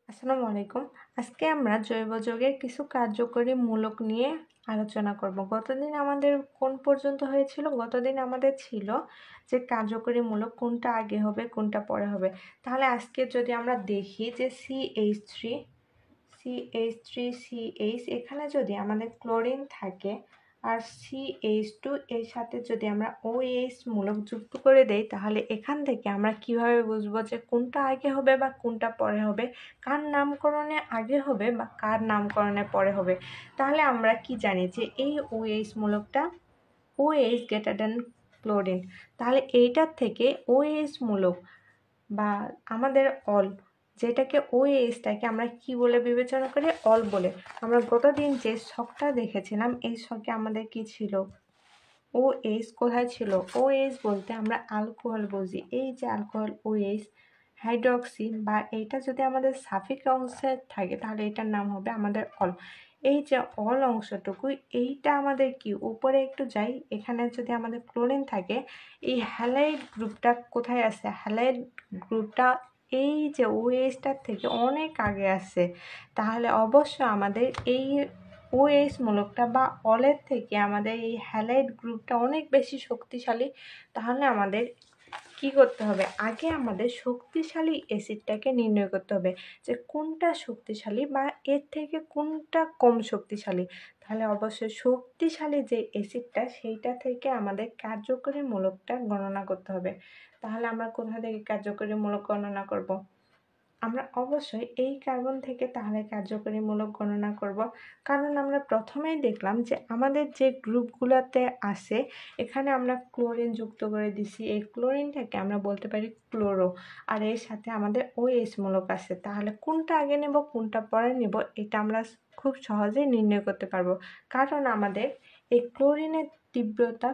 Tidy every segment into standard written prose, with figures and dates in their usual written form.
আসসালামু আলাইকুম। আজকে আমরা জৈব যৌগের কিছু কার্যকরী মূলক নিয়ে আলোচনা করব। গতদিন আমাদের কোন পর্যন্ত হয়েছিল? গতদিন আমাদের ছিল যে কার্যকরী মূলক কোনটা আগে হবে, কোনটা পরে হবে। তাহলে আজকে যদি আমরা দেখি যে CH3 এখানে যদি আমাদের ক্লোরিন থাকে আর CH2 এর সাথে যদি আমরা OH মূলক যুক্ত করে দেই, তাহলে এখান থেকে আমরা কিভাবে বুঝবো যে কোনটা আগে হবে বা কোনটা পরে হবে, কার নামকরণে আগে হবে বা কার নামকরণে পরে হবে। তাহলে আমরা কি জানি যে এই OH মূলকটা OH greater than chlorine, তাহলে এইটার থেকে OH মূলক বা আমাদের অল, যেটাকে OHটাকে আমরা কি বলে বিবেচনা করি? অল বলে। আমরা গতদিন যে ছকটা দেখেছিলাম, এই ছকে আমাদের কি ছিল? OH কোথায় ছিল? OH বলতে আমরা অ্যালকোহল বুঝি। এই যে অ্যালকোহল OH হাইড্রক্সি বা এইটা যদি আমাদের সাফিক্স অংশে থাকে, তাহলে এটার নাম হবে আমাদের অল। এই যে অল অংশটুকু, এইটা আমাদের কি উপরে একটু যাই, এখানে যদি আমাদের ক্লোরিন থাকে, এই হ্যালাইড গ্রুপটা কোথায় আছে? হ্যালাইড গ্রুপটা এই যে OHটার থেকে অনেক আগে আছে। তাহলে অবশ্য আমাদের এই OH মূলকটা বা অলের থেকে আমাদের এই হ্যালাইড গ্রুপটা অনেক বেশি শক্তিশালী। তাহলে আমাদের কি করতে হবে? আগে আমাদের শক্তিশালী অ্যাসিডটাকে নির্ণয় করতে হবে যে কোনটা শক্তিশালী বা এর থেকে কোনটা কম শক্তিশালী। তাহলে অবশ্যই শক্তিশালী যে অ্যাসিডটা, সেইটা থেকে আমাদের কার্যকরী মূলকটা গণনা করতে হবে। তাহলে আমরা কোথা থেকে কার্যকরী মূলক গণনা করব? আমরা অবশ্যই এই কার্বন থেকে তাহলে কার্যকরী মূলক গণনা করব। কারণ আমরা প্রথমেই দেখলাম যে আমাদের যে গ্রুপগুলোতে আছে, এখানে আমরা ক্লোরিন যুক্ত করে দিছি। এই ক্লোরিনটাকে আমরা বলতে পারি ক্লোরো, আর এর সাথে আমাদের OH মূলক আছে। তাহলে কোনটা আগে নেব, কোনটা পরে নেব, এটা আমরা খুব সহজেই নির্ণয় করতে পারবো। কারণ আমাদের এই ক্লোরিনের তীব্রতা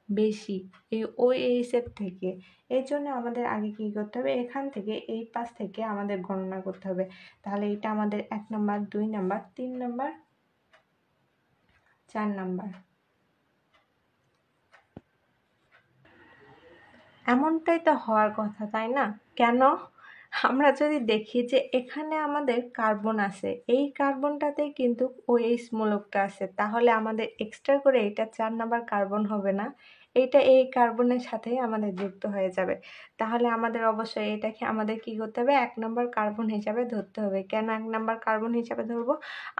বেশি এই OH এর থেকে। এই জন্য আমাদের আগে কী করতে হবে? এখান থেকে এই পাশ থেকে আমাদের গণনা করতে হবে। তাহলে এটা আমাদের 1 নাম্বার, 2 নাম্বার, 3 নাম্বার, 4 নাম্বার। এমনটাই তো হওয়ার কথা, তাই না? কেন? আমরা যদি দেখি যে এখানে আমাদের কার্বন আছে, এই কার্বনটাতে কিন্তু OH মূলকটা আছে, তাহলে আমাদের এক্সট্রা করে এটা 4 নাম্বার কার্বন হবে না, এইটা এই কার্বনের সাথেই আমাদের যুক্ত হয়ে যাবে। তাহলে আমাদের অবশ্যই এটাকে আমাদের কি করতে হবে? 1 নাম্বার কার্বন হিসাবে ধরতে হবে। কেন 1 নাম্বার কার্বন হিসাবে ধরবো?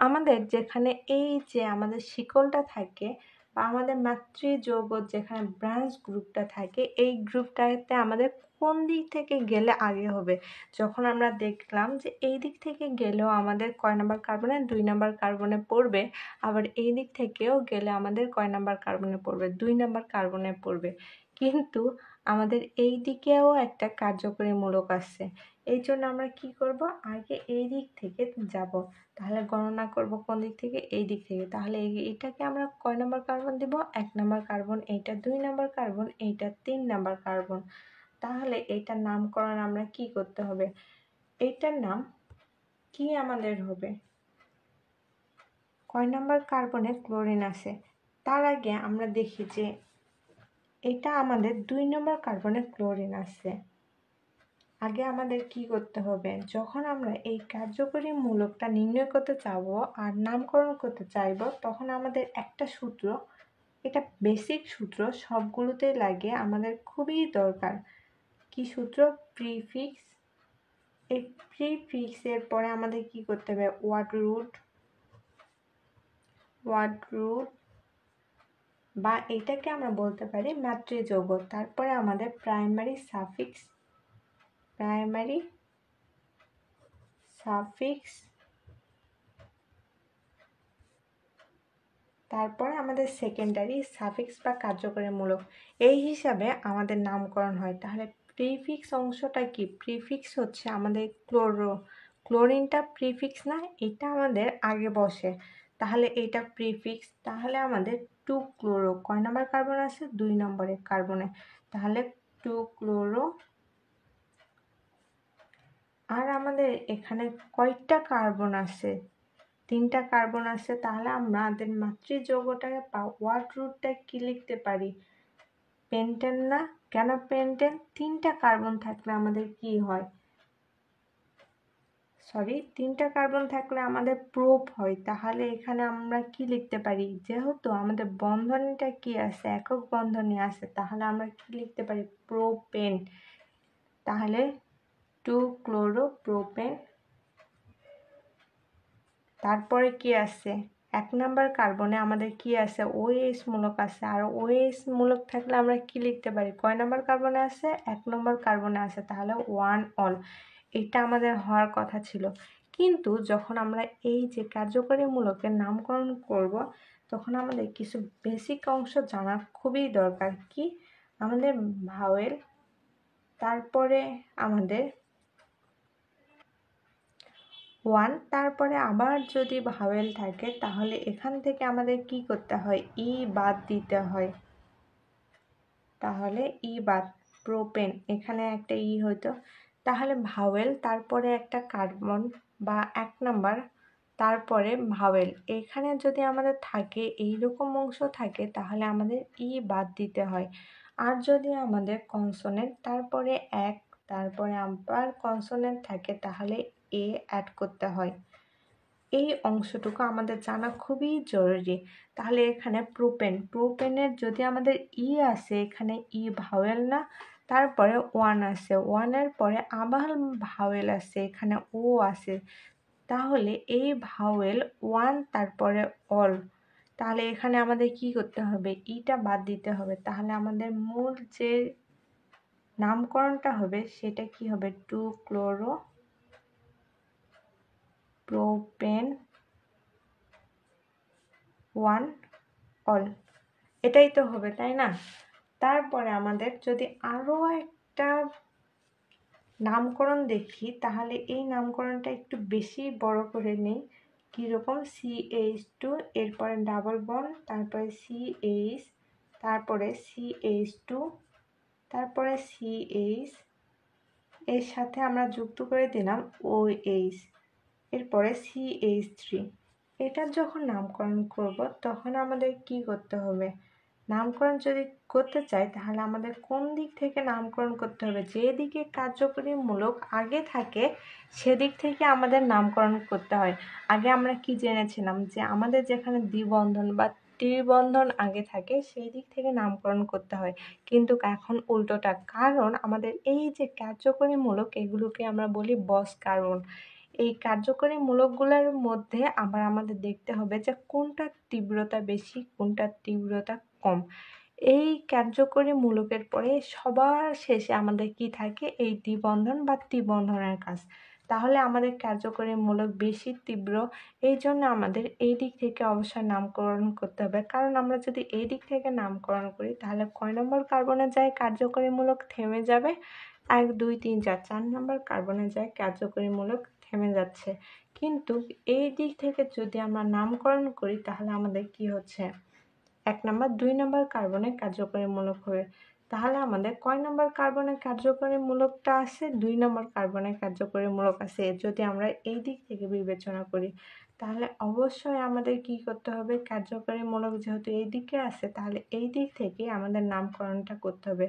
আমাদের যেখানে এই যে আমাদের শিকলটা থাকে বা আমাদের মাতৃযৌগ যেখানে ব্রাঞ্চ গ্রুপটা থাকে, এই গ্রুপটাতে আমাদের কোন দিক থেকে গেলে আগে হবে। যখন আমরা দেখলাম যে এই দিক থেকে গেলেও আমাদের কয় নাম্বার কার্বনে? 2 নাম্বার কার্বনে পড়বে, আবার এই দিক থেকেও গেলে আমাদের কয় নাম্বার কার্বনে পড়বে? 2 নাম্বার কার্বনে পড়বে। কিন্তু আমাদের এই দিকেও একটা কার্যকরী মূলক আছে। এই জন্য আমরা কি করব? আগে এই দিক থেকে যাব। তাহলে গণনা করব কোন দিক থেকে? এই দিক থেকে। তাহলে এইটাকে আমরা কয় নাম্বার কার্বন দিব? 1 নাম্বার কার্বন, এইটা 2 নাম্বার কার্বন, এইটা 3 নাম্বার কার্বন। তাহলে এইটার নামকরণ আমরা কি করতে হবে? এইটার নাম কি আমাদের হবে? কয় নাম্বার কার্বনে ক্লোরিন আছে? তার আগে আমরা দেখি যে এটা আমাদের 2 নম্বর কার্বনে ক্লোরিন আছে। আগে আমাদের কি করতে হবে? যখন আমরা এই কার্যকরী মূলকটা নির্ণয় করতে চাইবো আর নামকরণ করতে চাইবো, তখন আমাদের একটা সূত্র, এটা বেসিক সূত্র, সবগুলোতেই লাগে, আমাদের খুবই দরকার। কি সূত্র? প্রিফিক্স। এই প্রিফিক্সের পরে আমাদের কি করতে হবে? ওয়ার্ড রুট বা এটাকে আমরা বলতে পারি মাতৃযৌগ। তারপরে আমাদের প্রাইমারি সাফিক্স, তারপরে আমাদের সেকেন্ডারি সাফিক্স বা কার্যকরী মূলক। এই হিসাবে আমাদের নামকরণ হয়। তাহলে প্রিফিক্স অংশটা কি? প্রিফিক্স হচ্ছে আমাদের ক্লোরিনটা প্রিফিক্স না? এটা আমাদের আগে বসে, তাহলে এটা প্রিফিক্স। তাহলে আমাদের 2 ক্লোরো, কয় নাম্বার কার্বন আছে? 2 নম্বরের কার্বনে, তাহলে 2 ক্লোরো। আর আমাদের এখানে কয়টা কার্বন আছে? 3টা কার্বন আছে। তাহলে আমাদের মাতৃযৌগটাকে বা ওয়ার্ড রুটটা কি লিখতে পারি? পেন্টেন না? কেন পেন্টেন? 3টা কার্বন থাকলে আমাদের কি হয়? সরি 3টা কার্বন থাকলে আমাদের প্রোপ হয়, তাহলে এখানে আমরা কি লিখতে পারি, যেহেতু আমাদের বন্ধনীটা কি আছে, একক বন্ধনী আছে, তাহলে আমরা কি লিখতে পারি, প্রোপেন। তাহলে 2-chloro-propane। তারপরে কি আছে, 1 নম্বর কার্বনে আমাদের কি আছে, OH মূলক আছে। আর OH মূলক থাকলে আমরা কি লিখতে পারি, কয় নম্বর কার্বনে আছে, 1 নম্বর কার্বনে আছে, তাহলে 1 অল। এটা আমাদের হওয়ার কথা ছিল। কিন্তু যখন আমরা এই যে কার্যকরী মূলকের নামকরণ করব, তখন আমাদের কিছু বেসিক অংশ জানা খুবই দরকার। কি, আমাদের ভাওয়েল, তারপরে আমাদের 1, তারপরে আবার যদি ভাওয়েল থাকে তাহলে এখান থেকে আমাদের কি করতে হয়, ই বাদ দিতে হয়। তাহলে ই বাদ, প্রোপেন, এখানে একটা ই হতো। তাহলে ভাওয়েল, তারপরে একটা কার্বন বা 1 নাম্বার, তারপরে ভাওয়েল, এখানে যদি আমাদের থাকে এইরকম অংশ থাকে তাহলে আমাদের ই বাদ দিতে হয়। আর যদি আমাদের কনসোনেন্ট, তারপরে 1, তারপরে আবার কনসোনেন্ট থাকে তাহলে এ অ্যাড করতে হয়। এই অংশটুকু আমাদের জানা খুবই জরুরি। তাহলে এখানে প্রোপেনের যদি আমাদের ই আছে, এখানে ই ভাওয়েল না, তারপরে 1 আছে, 1-এর পরে আবার ভাওয়েল আছে, এখানে ও আছে। তাহলে এই ভাওয়েল 1 তারপরে অল, তাহলে এখানে আমাদের কি করতে হবে, ইটা বাদ দিতে হবে। তাহলে আমাদের মূল যে নামকরণটা হবে সেটা কি হবে, 2-chloro-propane 1 অল, এটাই তো হবে, তাই না? তারপরে আমাদের যদি আরও একটা নামকরণ দেখি, তাহলে এই নামকরণটা একটু বেশি বড় করে নেই। কীরকম, CH2, এরপরে ডাবল বন্ড, তারপরে CH, তারপরে CH2, তারপরে CH, এর সাথে আমরা যুক্ত করে দিলাম OH, এরপরে CH3। এটার যখন নামকরণ করব তখন আমাদের কি করতে হবে, নামকরণ যদি করতে চাই তাহলে আমাদের কোন দিক থেকে নামকরণ করতে হবে, যে দিকে কার্যকরী মূলক আগে থাকে সেদিক থেকে আমাদের নামকরণ করতে হয়। আগে আমরা কি জেনেছিলাম, যে আমাদের যেখানে দ্বিবন্ধন বা ত্রিবন্ধন আগে থাকে সেই দিক থেকে নামকরণ করতে হয়, কিন্তু এখন উল্টোটা। কারণ আমাদের এই যে কার্যকরী মূলক, এগুলোকে আমরা বলি বস কার্বন। এই কার্যকরী মূলকগুলোর মধ্যে আবার আমাদের দেখতে হবে যে কোনটার তীব্রতা বেশি, কোনটার তীব্রতা কম। এই কার্যকরী মূলকের পরে সবার শেষে আমাদের কি থাকে, এই দ্বিবন্ধন বা ত্রিবন্ধনের কাজ। তাহলে আমাদের কার্যকরী মূলক বেশি তীব্র, এই জন্য আমাদের এই দিক থেকে অবশ্যই নামকরণ করতে হবে। কারণ আমরা যদি এই দিক থেকে নামকরণ করি তাহলে কয় নম্বর কার্বনে যায় কার্যকরী মূলক থেমে যাবে, 1, 2, 3, 4, 4 নম্বর কার্বনে যায় কার্যকরী মূলক থেমে যাচ্ছে। কিন্তু এই দিক থেকে যদি আমরা নামকরণ করি তাহলে আমাদের কি হচ্ছে, 1 নম্বর 2 নম্বর কার্বনে কার্যকরী মূলক হবে। তাহলে আমাদের কয় নম্বর কার্বনে কার্যকরী মূলকটা আছে, 2 নম্বর কার্বনে কার্যকরী মূলক আছে। যদি আমরা এই দিক থেকে বিবেচনা করি তাহলে অবশ্যই আমাদের কি করতে হবে, কার্যকরী মূলক যেহেতু এই দিকে আছে তাহলে এই দিক থেকে আমাদের নামকরণটা করতে হবে।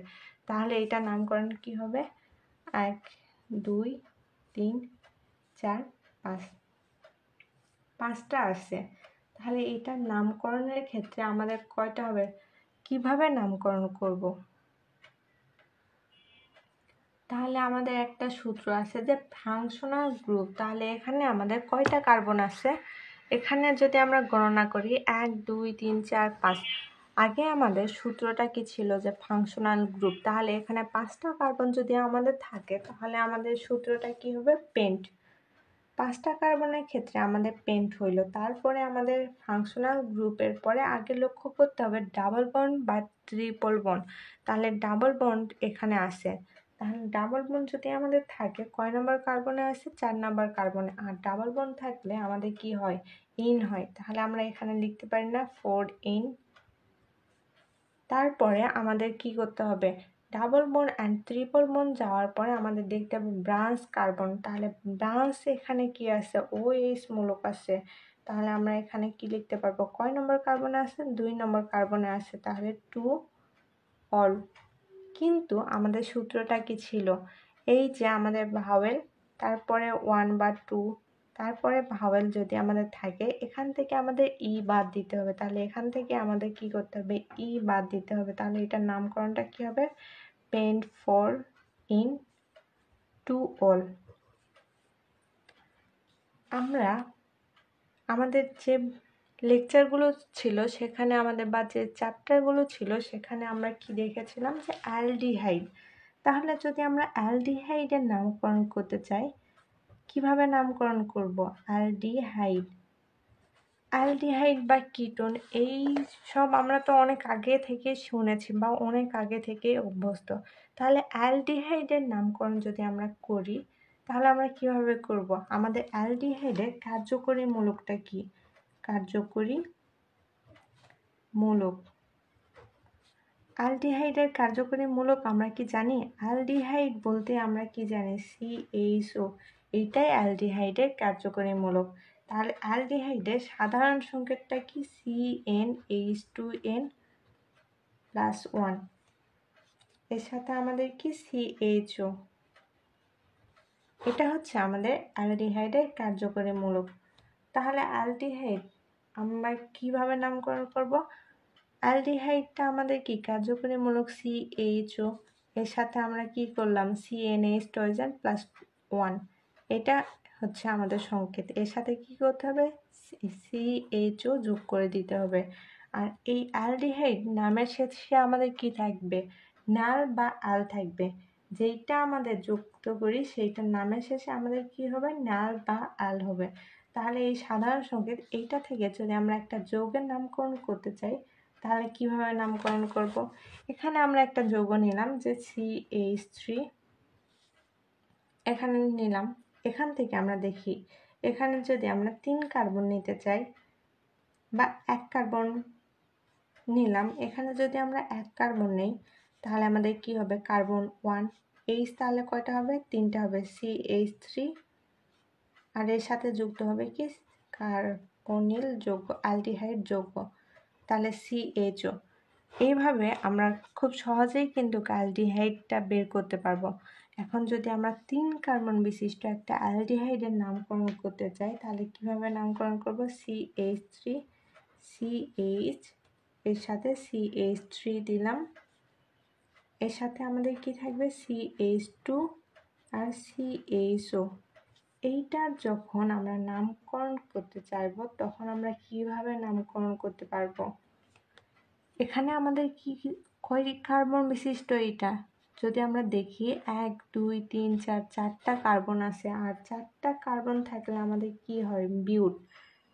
তাহলে এটা নামকরণ কি হবে, 1, 2, 3, 4, 5, 5টা আছে। তাহলে এটার নামকরণের ক্ষেত্রে আমাদের কয়টা হবে, কিভাবে নামকরণ করব, তাহলে আমাদের একটা সূত্র আছে যে ফাংশনাল গ্রুপ। তাহলে এখানে আমাদের কয়টা কার্বন আছে, এখানে যদি আমরা গণনা করি 1, 2, 3, 4, 5। আগে আমাদের সূত্রটা কি ছিল, যে ফাংশনাল গ্রুপ। তাহলে এখানে 5টা কার্বন যদি আমাদের থাকে তাহলে আমাদের সূত্রটা কি হবে, পেন্ট। 5টা কার্বনের ক্ষেত্রে আমাদের পেন্ট হইল। তারপরে আমাদের ফাংশনাল গ্রুপের পরে আগে লক্ষ্য করতে হবে ডাবল বন্ড বা ট্রিপল বন্ড। তাহলে ডাবল বন্ড এখানে আসে, তাহলে ডাবল বন্ড যদি আমাদের থাকে কয় নম্বর কার্বনে আসে, 4 নম্বর কার্বনে। আর ডাবল বন্ড থাকলে আমাদের কি হয়, ইন হয়। তাহলে আমরা এখানে লিখতে পারি না 4 ইন। তারপরে আমাদের কি করতে হবে, double bond and triple bond যাওয়ার পরে আমাদের দেখতে হবে ব্রাঞ্চ কার্বন। তাহলে ব্রাঞ্চ এখানে কি আছে, OH মূলক আছে। তাহলে আমরা এখানে কি লিখতে পারবো, কয় নম্বর কার্বনে আছে, 2 নম্বর কার্বনে আছে, তাহলে 2 অল। কিন্তু আমাদের সূত্রটা কি ছিল, এই যে আমাদের ভাওয়েল, তারপরে 1 বা 2, তারপরে ভাওয়েল যদি আমাদের থাকে, এখান থেকে আমাদের ই বাদ দিতে হবে। তাহলে এখান থেকে আমাদের কি করতে হবে, ই বাদ দিতে হবে। তাহলে এটার নামকরণটা কি হবে, paint for in to all. আমরা আমাদের যে লেকচারগুলো ছিল সেখানে আমাদের বা যে চ্যাপ্টারগুলো ছিল সেখানে আমরা কি দেখেছিলাম, যে অ্যালডিহাইড। তাহলে যদি আমরা অ্যালডিহাইডের নামকরণ করতে চাই, কিভাবে নামকরণ করব, অ্যালডিহাইড। অ্যালডিহাইড বা কিটোন, এই সব আমরা তো অনেক আগে থেকে শুনেছি বা অনেক আগে থেকে অভ্যস্ত। তাহলে অ্যালডিহাইডের নামকরণ যদি আমরা করি, তাহলে আমরা কিভাবে করব, আমাদের অ্যালডিহাইডের কার্যকরী মূলকটা কি, কার্যকরী মূলক। অ্যালডিহাইডের কার্যকরী মূলক আমরা কি জানি, অ্যালডিহাইড বলতে আমরা কি জানি, CHO, এইটাই অ্যালডিহাইডের কার্যকরী মূলক। তাহলে অ্যালডিহাইডের সাধারণ সংকেতটা কি, CnH2n+1, এর সাথে আমাদের কি CHO, এটা হচ্ছে আমাদের অ্যালডিহাইডের কার্যকরী মূলক। তাহলে অ্যালডিহাইড আমরা কিভাবে নামকরণ করব, অ্যালডিহাইডটা আমাদের কি কার্যকরী মূলক CHO, এর সাথে আমরা কি করলাম, CnH2n+1, এটা হচ্ছে আমাদের সংকেত। এর সাথে কি করতে হবে, CHO যোগ করে দিতে হবে। আর এই অ্যালডিহাইড নামের শেষে আমাদের কি থাকবে, নাল বা আল থাকবে। যেইটা আমাদের যুক্ত করি সেইটার নামের শেষে আমাদের কি হবে, নাল বা আল হবে। তাহলে এই সাধারণ সংকেত এইটা থেকে যদি আমরা একটা যৌগের নামকরণ করতে চাই, তাহলে কিভাবে নামকরণ করব, এখানে আমরা একটা যৌগ নিলাম যে CH3, এখানে নিলাম। এখান থেকে আমরা দেখি, এখানে যদি আমরা 3 কার্বন নিতে চাই বা 1 কার্বন নিলাম, এখানে যদি আমরা 1 কার্বন নেই, তাহলে আমাদের কি হবে, কার্বন 1, H তাহলে কয়টা হবে, 3টা হবে, CH3, আর এর সাথে যুক্ত হবে কি, কার্বনিল যৌগ, অ্যালডিহাইড যৌগ, তাহলে CHO। এইভাবে আমরা খুব সহজেই কিন্তু অ্যালডিহাইডটা বের করতে পারবো। এখন যদি আমরা 3 কার্বন বিশিষ্ট একটা অ্যালডিহাইডের নামকরণ করতে চাই, তাহলে কিভাবে নামকরণ করব, CH3, CH, এর সাথে CH3 দিলাম, এর সাথে আমাদের কি থাকবে, CH2 আর CHO। এইটার যখন আমরা নামকরণ করতে চাইব, তখন আমরা কিভাবে নামকরণ করতে পারবো, এখানে আমাদের কি কয় কার্বন বিশিষ্ট এটা, যদি আমরা দেখি 1 2 3 4, 4টা কার্বন আছে। আর 4টা কার্বন থাকলে আমাদের কি হয়,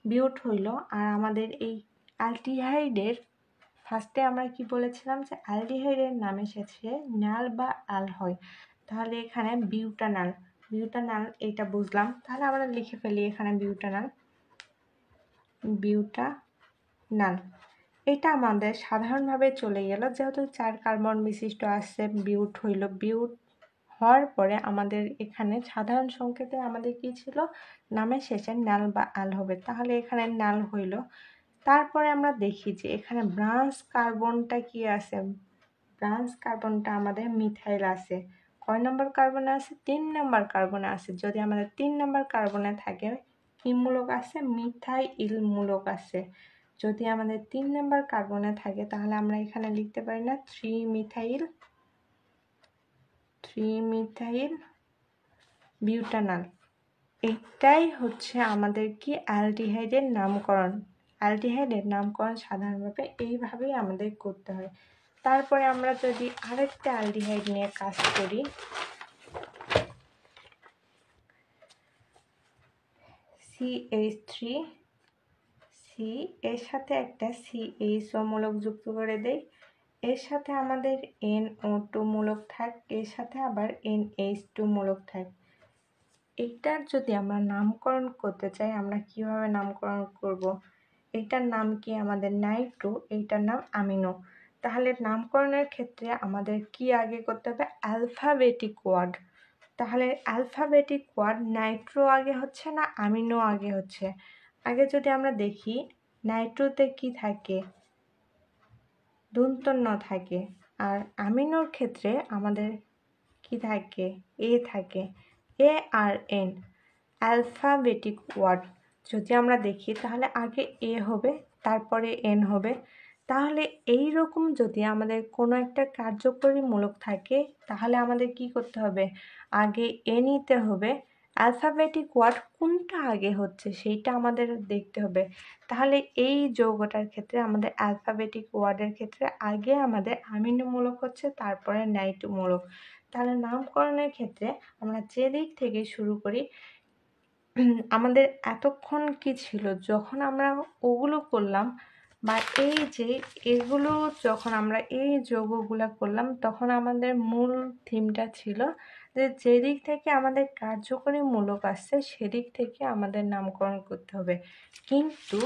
বিউট হইল। আর আমাদের এই অ্যালডিহাইডের ফার্স্টে আমরা কি বলেছিলাম, যে অ্যালডিহাইডের নামের শেষে নাল বা আল হয়। তাহলে এখানে বিউটানাল, এটা বুঝলাম। তাহলে আমরা লিখে ফেলি এখানে বিউটানাল, এটা আমাদের সাধারণভাবে চলে গেল। যেহেতু 4 কার্বন বিশিষ্ট আসছে, বিউট হইল, বিউট হওয়ার পরে আমাদের এখানে সাধারণ সংকেতে আমাদের কি ছিল, নামের শেষে নাল বা আল হবে। তাহলে এখানে নাল হইল। তারপরে আমরা দেখি যে এখানে ব্রাঞ্চ কার্বনটা কি আছে, ব্রাঞ্চ কার্বনটা আমাদের মিথাইল আছে। কয় নম্বর কার্বনে আছে, 3 নম্বর কার্বনে আছে। যদি আমাদের 3 নম্বর কার্বনে থাকে, কি মূলক আছে, মিথাইল মূলক আছে। যদি আমাদের 3 নম্বর কার্বনে থাকে, তাহলে আমরা এখানে লিখতে পারি না 3 মিথাইল বিউটানাল। এটাই হচ্ছে আমাদের কি অ্যালডিহাইডের নামকরণ। অ্যালডিহাইডের নামকরণ সাধারণভাবে এইভাবেই আমাদের করতে হয়। তারপরে আমরা যদি আরেকটা অ্যালডিহাইড নিয়ে কাজ করি, CH3C, এর সাথে একটা CHO মূলক যুক্ত করে দেই। এর সাথে আমাদের NO2 মূলক থাক, এর সাথে আবার NH2 মূলক থাক। এইটার যদি আমরা নামকরণ করতে চাই, আমরা কিভাবে নামকরণ করব, এইটার নাম কি আমাদের নাইট্রো, এইটার নাম আমিনো। তাহলে নামকরণের ক্ষেত্রে আমাদের কি আগে করতে হবে, অ্যালফাবেটিক ওয়ার্ড। তাহলে অ্যালফাবেটিক ওয়ার্ড নাইট্রো আগে হচ্ছে না আমিনো আগে হচ্ছে। আগে যদি আমরা দেখি, নাইট্রোতে কি থাকে, দন্তন্য থাকে। আর আমিনোর ক্ষেত্রে আমাদের কি থাকে, এ থাকে। ARN অ্যালফাবেটিক ওয়ার্ড যদি আমরা দেখি তাহলে আগে এ হবে, তারপরে এন হবে। তাহলে এই রকম যদি আমাদের কোনো একটা কার্যকরীমূলক থাকে তাহলে আমাদের কি করতে হবে, আগে এ নিতে হবে। অ্যালফাবেটিক ওয়ার্ড কোনটা আগে হচ্ছে সেইটা আমাদের দেখতে হবে। তাহলে এই যৌগটার ক্ষেত্রে আমাদের অ্যালফাবেটিক ওয়ার্ডের ক্ষেত্রে আগে আমাদের আমিনমূলক হচ্ছে, তারপরে নাইট্রোমূলক। তাহলে নামকরণের ক্ষেত্রে আমরা যে দিক থেকে শুরু করি, আমাদের এতক্ষণ কি ছিল, যখন আমরা ওগুলো করলাম বা এই যে এগুলো যখন আমরা এই যৌগগুলো করলাম তখন আমাদের মূল থিমটা ছিল যে যেদিক থেকে আমাদের কার্যকরীমূলক আসছে সেদিক থেকে আমাদের নামকরণ করতে হবে। কিন্তু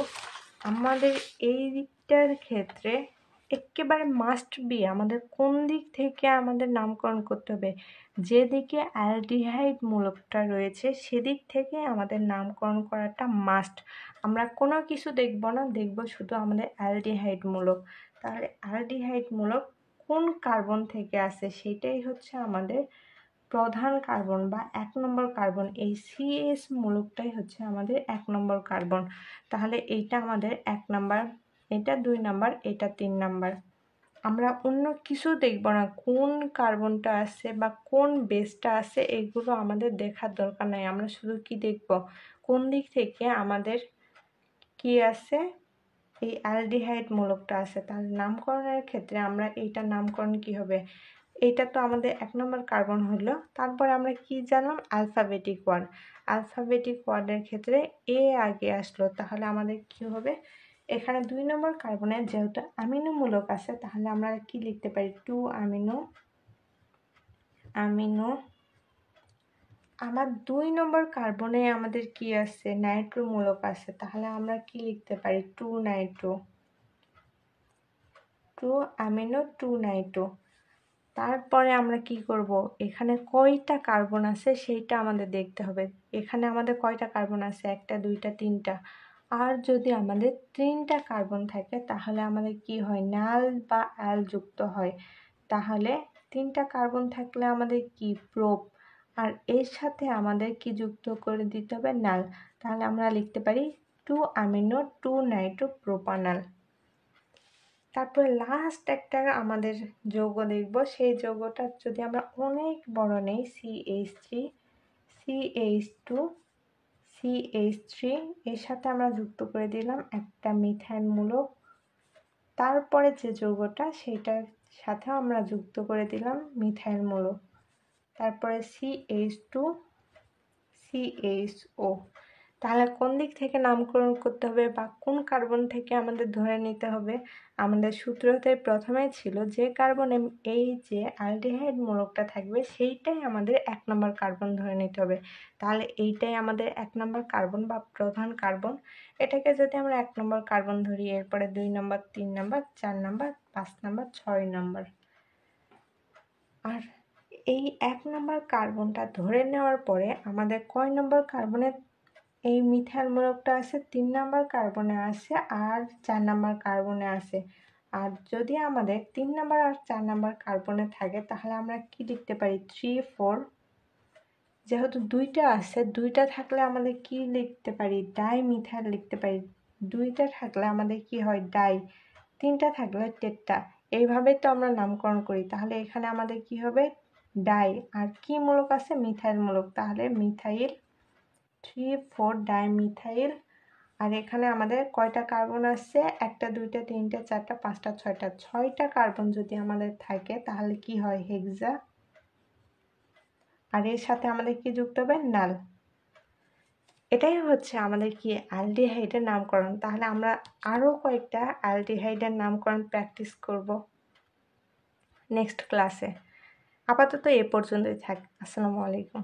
আমাদের এই দিকটার ক্ষেত্রে একেবারে মাস্ট বি আমাদের কোন দিক থেকে আমাদের নামকরণ করতে হবে, যেদিকে অ্যালডিহাইড মূলকটা রয়েছে সেদিক থেকে আমাদের নামকরণ করাটা মাস্ট। আমরা কোনো কিছু দেখব না, দেখব শুধু আমাদের অ্যালডিহাইড মূলক। তাহলে অ্যালডিহাইড মূলক কোন কার্বন থেকে আসে সেটাই হচ্ছে আমাদের প্রধান কার্বন বা 1 নম্বর কার্বন। এই CH মূলকটাই হচ্ছে আমাদের 1 নম্বর কার্বন। তাহলে এইটা আমাদের 1 নম্বর, এটা 2 নম্বর, এটা 3 নম্বর। আমরা অন্য কিছু দেখব না, কোন কার্বনটা আছে বা কোন বেসটা আছে এগুলো আমাদের দেখার দরকার নাই। আমরা শুধু কি দেখব, কোন দিক থেকে আমাদের কি আছে, এই অ্যালডিহাইড মূলকটা আছে। তাহলে নামকরণের ক্ষেত্রে আমরা এইটার নামকরণ কি হবে, এইটা তো আমাদের 1 নম্বর কার্বন হলো। তারপরে আমরা কি জানলাম, অ্যালফাবেটিক ওয়ার্ড। অ্যালফাবেটিক ওয়ার্ডের ক্ষেত্রে এ আগে আসলো, তাহলে আমাদের কি হবে, এখানে 2 নম্বর কার্বনের যেহেতু অ্যামিনোমূলক আছে তাহলে আমরা কি লিখতে পারি, 2 অ্যামিনো। আমার 2 নম্বর কার্বনে আমাদের কি আছে, নাইট্রোমূলক আছে, তাহলে আমরা কি লিখতে পারি, 2 নাইট্রো, 2 অ্যামিনো 2 নাইট্রো। তারপরে আমরা কি করব, এখানে কয়টা কার্বন আছে সেইটা আমাদের দেখতে হবে। এখানে আমাদের কয়টা কার্বন আছে, 1টা 2টা 3টা। আর যদি আমাদের 3টা কার্বন থাকে তাহলে আমাদের কি হয়, নাল বা অ্যাল যুক্ত হয়। তাহলে 3টা কার্বন থাকলে আমাদের কি, প্রোপ। আর এর সাথে আমাদের কি যুক্ত করে দিতে হবে, নাল। তাহলে আমরা লিখতে পারি 2 অ্যামিনো 2 নাইট্রো প্রোপানাল। তারপরে লাস্ট একটা আমাদের যৌগ দেখব, সেই যৌগটা যদি আমরা অনেক বড় নেই, CH3, CH2, CH3, এর সাথে আমরা যুক্ত করে দিলাম একটা মিথাইল মূলক। তারপরে যে যৌগটা সেইটার সাথেও আমরা যুক্ত করে দিলাম মিথাইল মূলক। তারপরে CH2, CHO। তাহলে কোন দিক থেকে নামকরণ করতে হবে বা কোন কার্বন থেকে আমাদের ধরে নিতে হবে, আমাদের সূত্রতে প্রথমে ছিল যে কার্বনে এই যে অ্যালডিহাইড মূলকটা থাকবে সেইটাই আমাদের 1 নম্বর কার্বন ধরে নিতে হবে। তাহলে এইটাই আমাদের 1 নম্বর কার্বন বা প্রধান কার্বন। এটাকে যদি আমরা 1 নম্বর কার্বন ধরি, এরপরে 2 নম্বর, 3 নম্বর, 4 নম্বর, 5 নম্বর, 6 নম্বর। আর এই 1 নম্বর কার্বনটা ধরে নেওয়ার পরে আমাদের কয় নম্বর কার্বনের এই মিথাইল মূলকটা আছে, 3 নম্বর কার্বনে আছে আর 4 নম্বর কার্বনে আছে। আর যদি আমাদের 3 নম্বর আর 4 নম্বর কার্বনে থাকে তাহলে আমরা কি লিখতে পারি, 3 4। যেহেতু 2টা আছে, 2টা থাকলে আমাদের কি লিখতে পারি, ডাই মিথাইল লিখতে পারি। 2টা থাকলে আমাদের কি হয়, ডাই। 3টা থাকলে টেট্রা। এইভাবেই তো আমরা নামকরণ করি। তাহলে এখানে আমাদের কি হবে, ডাই। আর কি মূলক আছে, মিথাইল মূলক। তাহলে মিথাইল, 3 4 ডাইমিথাইল। আর এখানে আমাদের কয়টা কার্বন আসছে, 1টা 2টা 3টা 4টা 5টা 6টা। 6টা কার্বন যদি আমাদের থাকে তাহলে কি হয়, হেক্সা। আর এর সাথে আমাদের কি যুক্ত হবে, নাল। এটাই হচ্ছে আমাদের কি, অ্যালডিহাইডের নামকরণ। তাহলে আমরা আরও কয়েকটা অ্যালডিহাইডের নামকরণ প্র্যাকটিস করব নেক্সট ক্লাসে। আপাতত এ পর্যন্তই থাক। আসসালামু আলাইকুম।